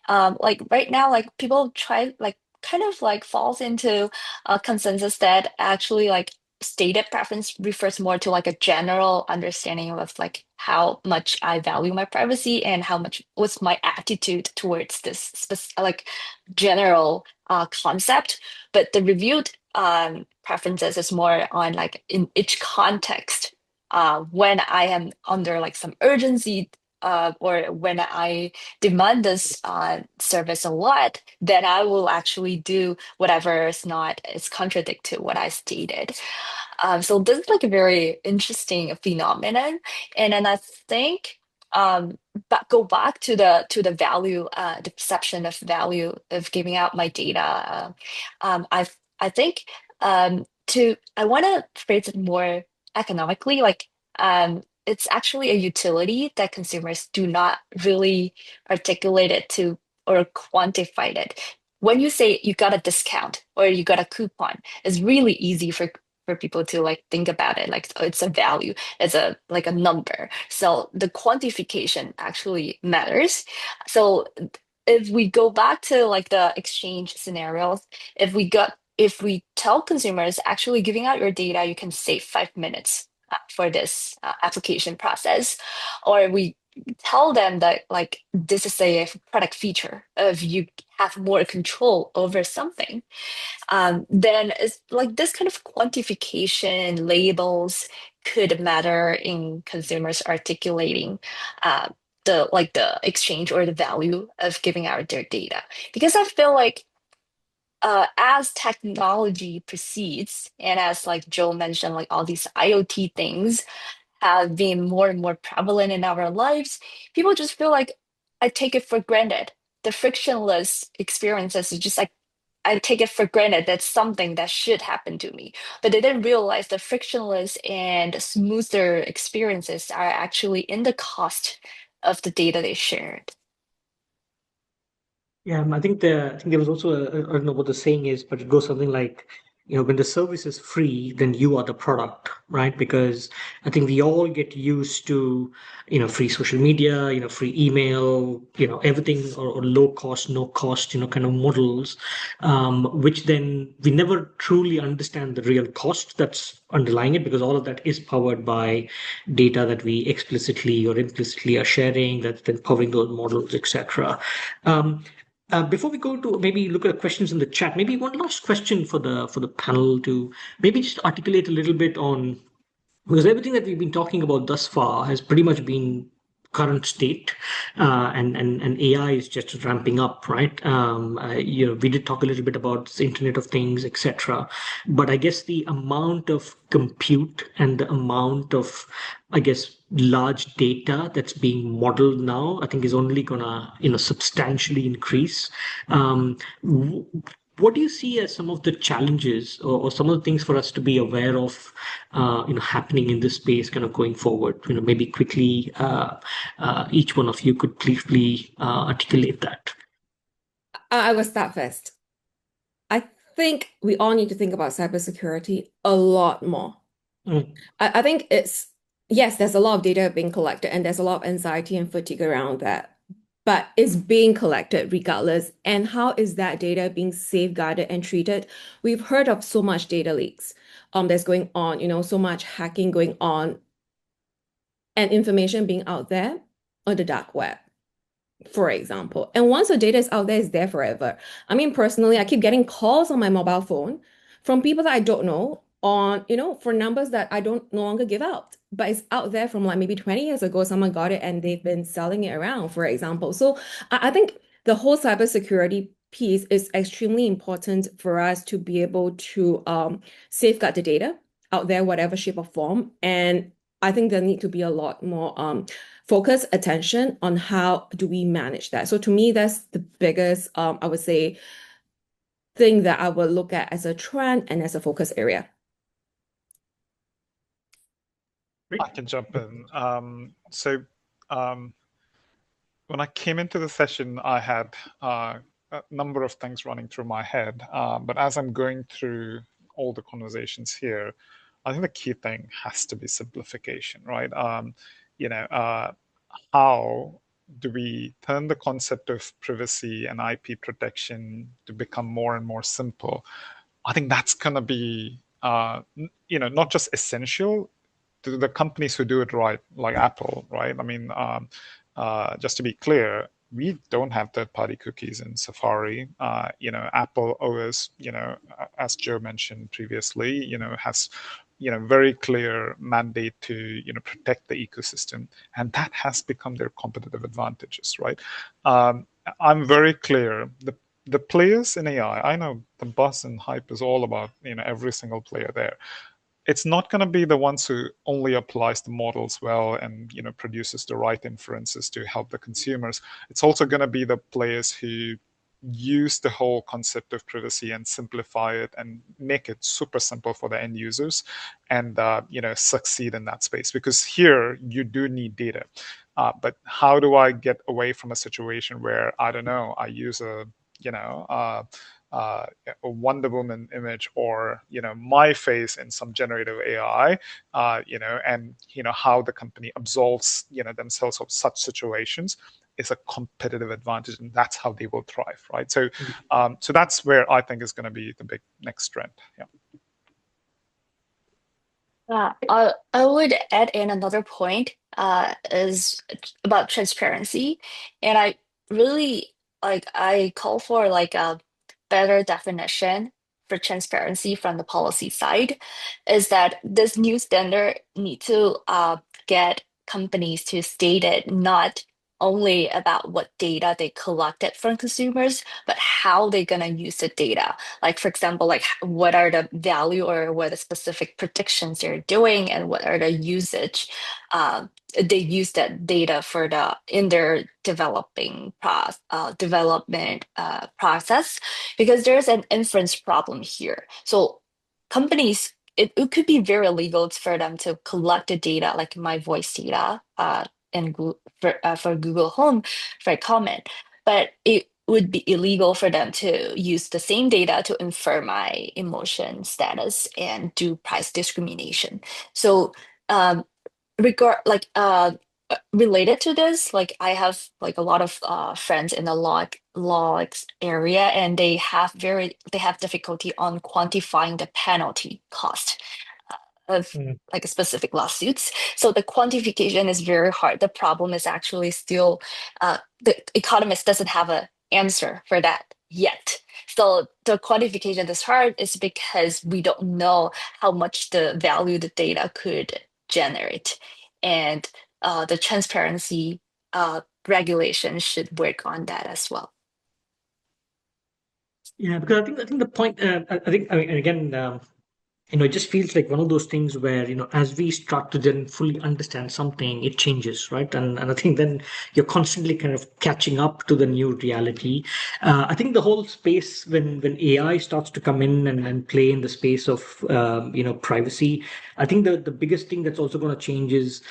Like right now, like people try like kind of like falls into a consensus that actually like stated preference refers more to like a general understanding of like how much I value my privacy and how much what's my attitude towards this like general concept. But the reviewed preferences is more on like in each context. When I am under like some urgency, or when I demand this service a lot, then I will actually do whatever is contradict to what I stated. So this is like a very interesting phenomenon, and then I think but go back to the value, the perception of value of giving out my data. I think to I want to phrase it more economically, like it's actually a utility that consumers do not really articulate it to or quantify it. When you say you got a discount or you got a coupon, it's really easy for people to like think about it like oh, it's a value, it's a like a number. So the quantification actually matters. So if we go back to like the exchange scenarios, if we tell consumers actually giving out your data, you can save 5 minutes for this application process, or we tell them that like this is a product feature of you have more control over something, then it's like this kind of quantification labels could matter in consumers articulating uh, the exchange or the value of giving out their data. Because I feel like as technology proceeds, and as like Joe mentioned, like all these IoT things have been more and more prevalent in our lives, people just feel like I take it for granted. The frictionless experiences is just like I take it for granted that's something that should happen to me. But they didn't realize the frictionless and smoother experiences are actually in the cost of the data they shared. Yeah, I think there was also I don't know what the saying is, but it goes something like, when the service is free, then you are the product, right? Because I think we all get used to, free social media, free email, everything or low cost, no cost, kind of models, which then we never truly understand the real cost that's underlying it, because all of that is powered by data that we explicitly or implicitly are sharing, that's then powering those models, etc. Before we go to maybe look at the questions in the chat, maybe one last question for the panel to maybe just articulate a little bit on, because everything that we've been talking about thus far has pretty much been current state, and AI is just ramping up, right? We did talk a little bit about the Internet of Things, etc. But I guess the amount of compute and the amount of, I guess, large data that's being modeled now, I think is only gonna, substantially increase. W- what do you see as some of the challenges, or some of the things for us to be aware of, happening in this space kind of going forward? Maybe quickly, each one of you could briefly articulate that. I will start first. I think we all need to think about cybersecurity a lot more. Mm. I think yes, there's a lot of data being collected and there's a lot of anxiety and fatigue around that, but it's being collected regardless. And how is that data being safeguarded and treated? We've heard of so much data leaks that's going on, so much hacking going on and information being out there on the dark web, for example. And once the data is out there, it's there forever. I mean, personally, I keep getting calls on my mobile phone from people that I don't know for numbers that I don't no longer give out. But it's out there from like maybe 20 years ago, someone got it and they've been selling it around, for example. So I think the whole cybersecurity piece is extremely important for us to be able to safeguard the data out there, whatever shape or form. And I think there need to be a lot more focus attention on how do we manage that. So to me, that's the biggest, I would say, thing that I would look at as a trend and as a focus area. I can jump in. When I came into the session, I had a number of things running through my head. But as I'm going through all the conversations here, I think the key thing has to be simplification, right? How do we turn the concept of privacy and IP protection to become more and more simple? I think that's going to be, not just essential to the companies who do it right, like Apple, right? I mean, just to be clear, we don't have third-party cookies in Safari. Apple OS, as Joe mentioned previously, has very clear mandate to protect the ecosystem, and that has become their competitive advantages, right? I'm very clear. The players in AI, I know the buzz and hype is all about every single player there. It's not going to be the ones who only applies the models well and produces the right inferences to help the consumers. It's also going to be the players who use the whole concept of privacy and simplify it and make it super simple for the end users and succeed in that space, because here you do need data. But how do I get away from a situation where, I don't know, I use a Wonder Woman image or my face in some generative AI, and how the company absolves themselves of such situations is a competitive advantage, and that's how they will thrive, right? So, so that's where I think is going to be the big next trend. Yeah. I would add in another point is about transparency, and I really I call for a better definition for transparency from the policy side. Is that this new standard need to get companies to state it not only about what data they collected from consumers, but how they're gonna use the data. Like, for example, like what are the value or what the specific predictions they're doing, and what are the usage they use that data for in their development process, because there's an inference problem here. So companies, it could be very illegal for them to collect the data, like my voice data, and for Google Home for a comment, but it would be illegal for them to use the same data to infer my emotion status and do price discrimination. So related to this, like I have like a lot of friends in the law area, and they have difficulty on quantifying the penalty cost of like a specific lawsuits. So the quantification is very hard. The problem is actually still the economist doesn't have an answer for that yet. So the quantification is hard is because we don't know how much the value the data could generate, and the transparency regulation should work on that as well. Yeah, because I think the point, I mean, again, it just feels like one of those things where, as we start to then fully understand something, it changes, right? And I think then you're constantly kind of catching up to the new reality. I think the whole space when AI starts to come in and play in the space of, privacy, I think the biggest thing that's also going to change is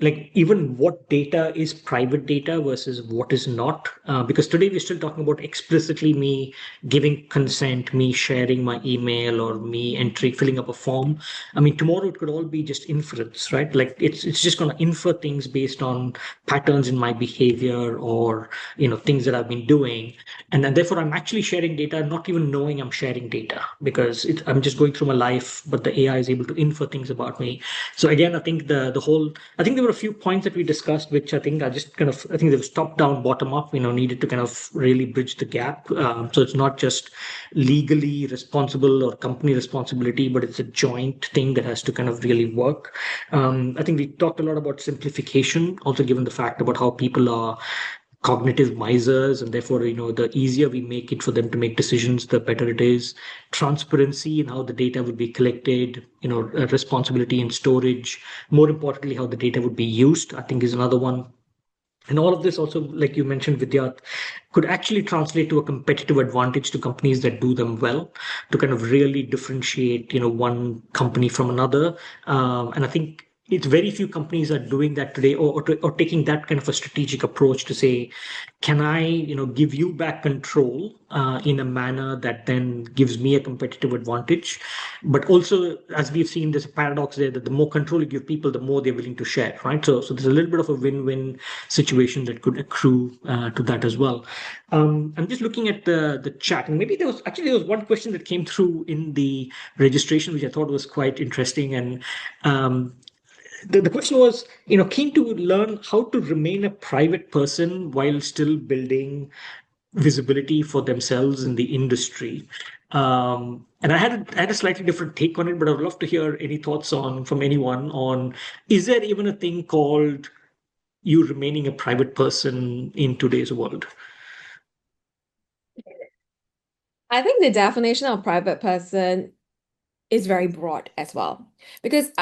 like even what data is private data versus what is not, because today we're still talking about explicitly me giving consent, me sharing my email, or me filling up a form. I mean, tomorrow it could all be just inference, right? Like it's just going to infer things based on patterns in my behavior or things that I've been doing, and then therefore I'm actually sharing data not even knowing I'm sharing data, because I'm just going through my life, but the AI is able to infer things about me. So again, I think I think there were a few points that we discussed, which I think I think there was top down, bottom up, needed to kind of really bridge the gap. So it's not just legally responsible or company responsibility, but it's a joint thing that has to kind of really work. I think we talked a lot about simplification, also given the fact about how people are cognitive misers, and therefore the easier we make it for them to make decisions, the better it is. Transparency in how the data would be collected, responsibility in storage, more importantly how the data would be used, I think is another one. And all of this also, like you mentioned, Vidya, could actually translate to a competitive advantage to companies that do them well, to kind of really differentiate, one company from another. And I think it's very few companies are doing that today, or taking that kind of a strategic approach to say, can I, give you back control in a manner that then gives me a competitive advantage? But also, as we've seen, there's a paradox there that the more control you give people, the more they're willing to share, right? So there's a little bit of a win-win situation that could accrue to that as well. I'm just looking at the chat, and maybe there was one question that came through in the registration, which I thought was quite interesting, and the question was, keen to learn how to remain a private person while still building visibility for themselves in the industry. And I had a slightly different take on it, but I'd love to hear any thoughts from anyone on, is there even a thing called you remaining a private person in today's world? I think the definition of private person is very broad as well. Because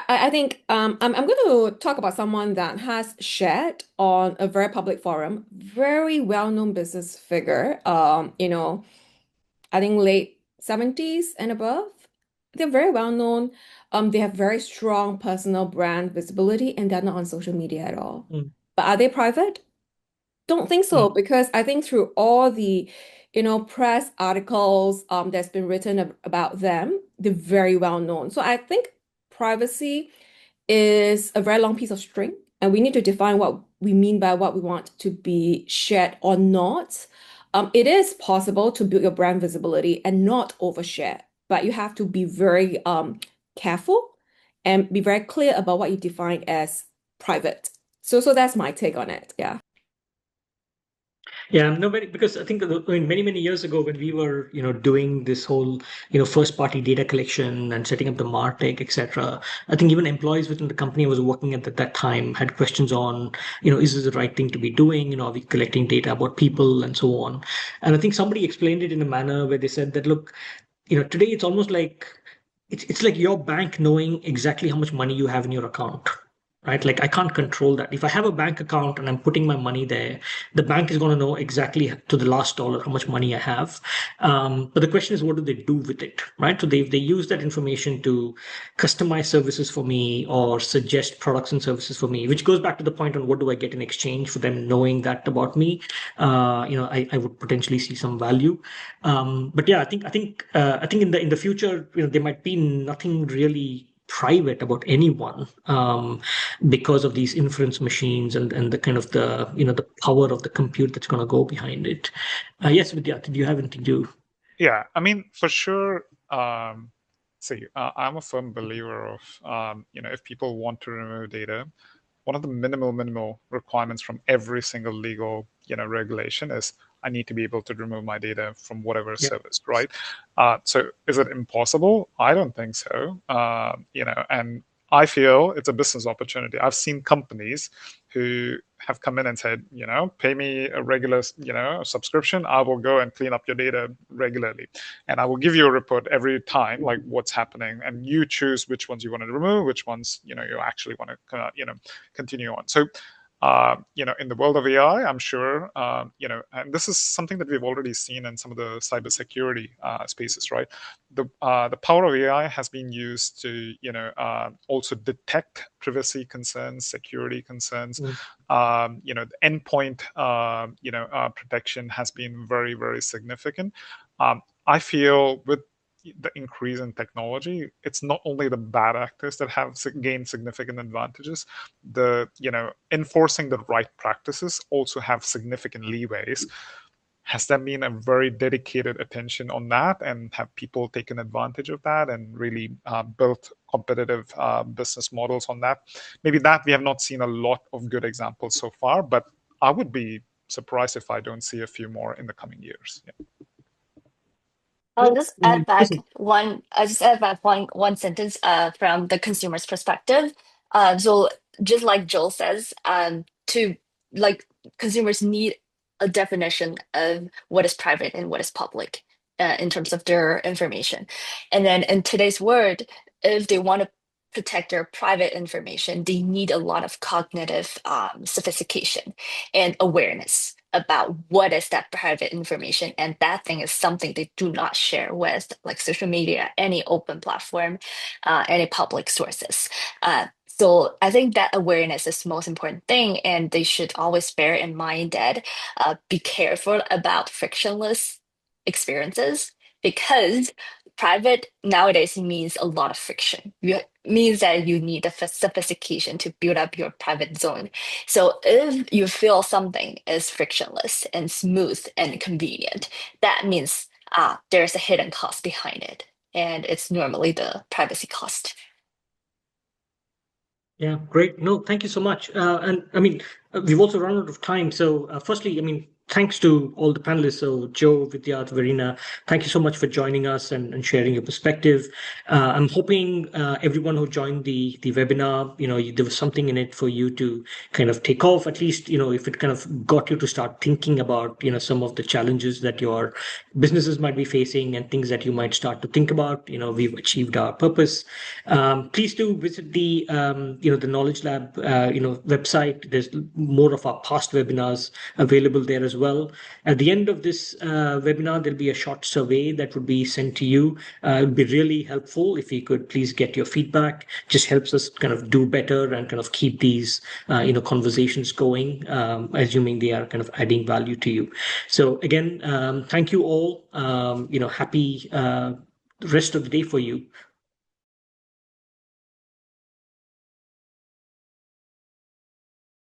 I think I'm going to talk about someone that has shared on a very public forum, very well-known business figure, I think late 70s and above. They're very well-known. They have very strong personal brand visibility, and they're not on social media at all. Mm, But are they private? Don't think so, mm. because I think through all the, press articles that's been written about them, they're very well known. So I think privacy is a very long piece of string, and we need to define what we mean by what we want to be shared or not. It is possible to build your brand visibility and not overshare, but you have to be very careful and be very clear about what you define as private. So that's my take on it. Yeah. Yeah, no, because I think many, many years ago when we were, doing this whole, first party data collection and setting up the MarTech, etc. I think even employees within the company I was working at that time had questions on, is this the right thing to be doing? Are we collecting data about people and so on? And I think somebody explained it in a manner where they said that, look, today it's almost like it's like your bank knowing exactly how much money you have in your account, right? Like I can't control that. If I have a bank account and I'm putting my money there, the bank is going to know exactly to the last dollar how much money I have. But the question is, what do they do with it, right? So they use that information to customize services for me or suggest products and services for me, which goes back to the point on what do I get in exchange for them knowing that about me. I would potentially see some value. But yeah, I think in the future, there might be nothing really private about anyone, because of these inference machines and the kind of the power of the compute that's going to go behind it. Yes, Vidya, did you have anything to? Yeah, I mean, for sure. See, I'm a firm believer of, if people want to remove data, one of the minimal requirements from every single legal, regulation is I need to be able to remove my data from whatever Yeah. service, right? So is it impossible? I don't think so. And I feel it's a business opportunity. I've seen companies who have come in and said, pay me a regular, subscription. I will go and clean up your data regularly, and I will give you a report every time, like what's happening, and you choose which ones you want to remove, which ones you actually want to, continue on. So, in the world of AI, I'm sure, and this is something that we've already seen in some of the cybersecurity spaces, right? The power of AI has been used to, also detect privacy concerns, security concerns. Mm. The endpoint, protection has been very, very significant. I feel with the increase in technology, it's not only the bad actors that have gained significant advantages. The enforcing the right practices also have significant leeways. Has there been a very dedicated attention on that, and have people taken advantage of that and really built competitive business models on that? Maybe that we have not seen a lot of good examples so far, but I would be surprised if I don't see a few more in the coming years. Yeah. I'll just add back Listen, one sentence from the consumer's perspective. So just like Joel says, to like consumers need a definition of what is private and what is public in terms of their information. And then in today's world, if they want to protect their private information, they need a lot of cognitive sophistication and awareness about what is that private information. And that thing is something they do not share with like social media, any open platform, any public sources. So I think that awareness is the most important thing, and they should always bear in mind that be careful about frictionless experiences, because private nowadays means a lot of friction. It means that you need the sophistication to build up your private zone. So if you feel something is frictionless and smooth and convenient, that means there's a hidden cost behind it, and it's normally the privacy cost. Yeah, great. No, thank you so much. And I mean, we've also run out of time. So, firstly, I mean, thanks to all the panelists. So, Joe, Vidya, Verena, thank you so much for joining us and sharing your perspective. I'm hoping everyone who joined the webinar, there was something in it for you to kind of take off. At least, if it kind of got you to start thinking about, some of the challenges that your businesses might be facing and things that you might start to think about. We've achieved our purpose. Please do visit the Knowledge Lab, website. There's more of our past webinars available there as well. At the end of this webinar, there'll be a short survey that would be sent to you. It would be really helpful if you could please get your feedback. Just helps us kind of do better and kind of keep these, conversations going, assuming they are kind of adding value to you. So again, thank you all. Happy rest of the day for you.